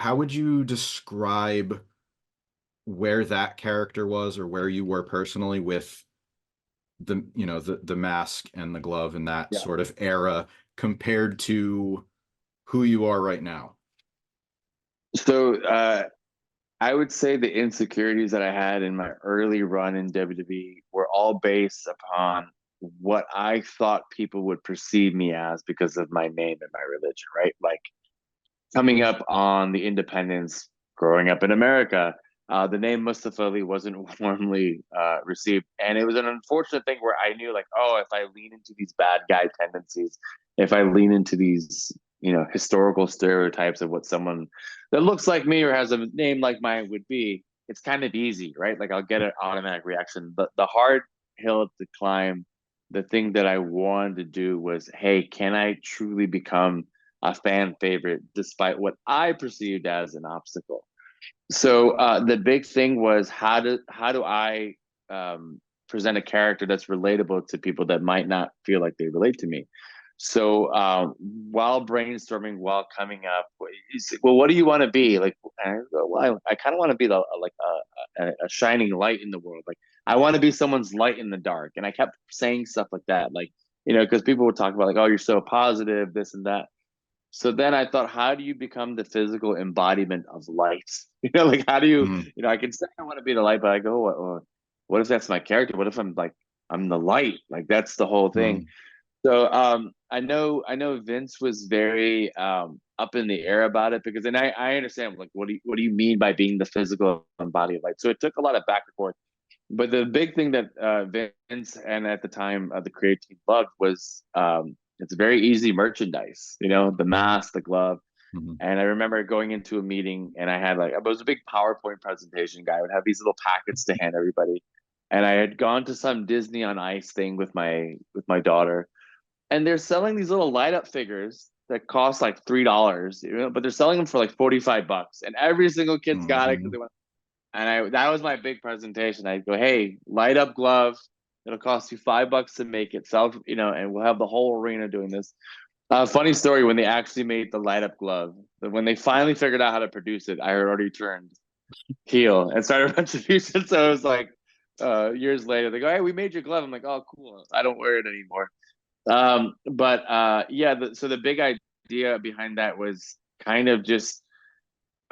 how would you describe where that character was or where you were personally with the mask and the glove and that Yeah. sort of era compared to who you are right now? So I would say the insecurities that I had in my early run in WWE were all based upon what I thought people would perceive me as because of my name and my religion, right? Like coming up on the independence, growing up in America, the name Mustafa Ali wasn't warmly received. And it was an unfortunate thing where I knew, like, oh, if I lean into these bad guy tendencies, if I lean into these, historical stereotypes of what someone that looks like me or has a name like mine would be, it's kind of easy, right? Like I'll get an automatic reaction. But the hard hill to climb, the thing that I wanted to do was, hey, can I truly become a fan favorite despite what I perceived as an obstacle? So the big thing was how do I present a character that's relatable to people that might not feel like they relate to me? So while brainstorming, while coming up, well, what do you want to be? Like, and I go, well, I kind of want to be like a shining light in the world. Like, I want to be someone's light in the dark. And I kept saying stuff like that, like, because people would talk about like, oh, you're so positive, this and that. So then I thought, how do you become the physical embodiment of light? Like how do you, Mm, I can say I want to be the light, but I go, what if that's my character? What if I'm like, I'm the light? Like that's the whole thing. mm, So I know Vince was very up in the air about it because, and I understand like what do you mean by being the physical embodiment of light? So it took a lot of back and forth. But the big thing that Vince and at the time the creative team loved was it's very easy merchandise, the mask, the glove. mhm. And I remember going into a meeting and I had like, it was a big PowerPoint presentation guy. I would have these little packets to hand everybody. And I had gone to some Disney on Ice thing with my daughter. And they're selling these little light up figures that cost like $3, but they're selling them for like $45. And every single kid's got it because Mhm. they want, and that was my big presentation. I go, hey, light up glove. It'll cost you $5 to make it, and we'll have the whole arena doing this. Funny story, when they actually made the light up glove, when they finally figured out how to produce it, I had already turned heel and started retribution. So it was like years later, they go, hey, we made your glove. I'm like, oh, cool. I don't wear it anymore. But yeah, so the big idea behind that was kind of just,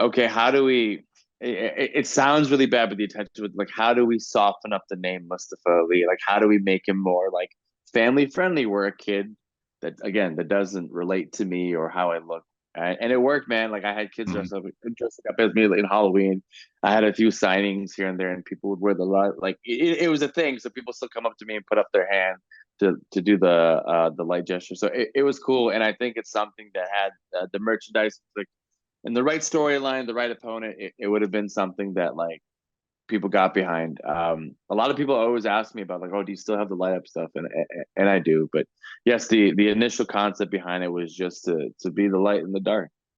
okay, how do we, it sounds really bad, but the intention was like, how do we soften up the name Mustafa Ali? Like, how do we make him more like family friendly? Where a kid that, again, that doesn't relate to me or how I look. And it worked, man. Like I had kids Mhm. dressing up as me in Halloween. I had a few signings here and there, and people would wear the light. Like it was a thing, so people still come up to me and put up their hand to do the light gesture. So it was cool, and I think it's something that had the merchandise, like and the right storyline, the right opponent, it would have been something that like people got behind. A lot of people always ask me about like, oh, do you still have the light up stuff? And I do, but yes, the initial concept behind it was just to be the light in the dark.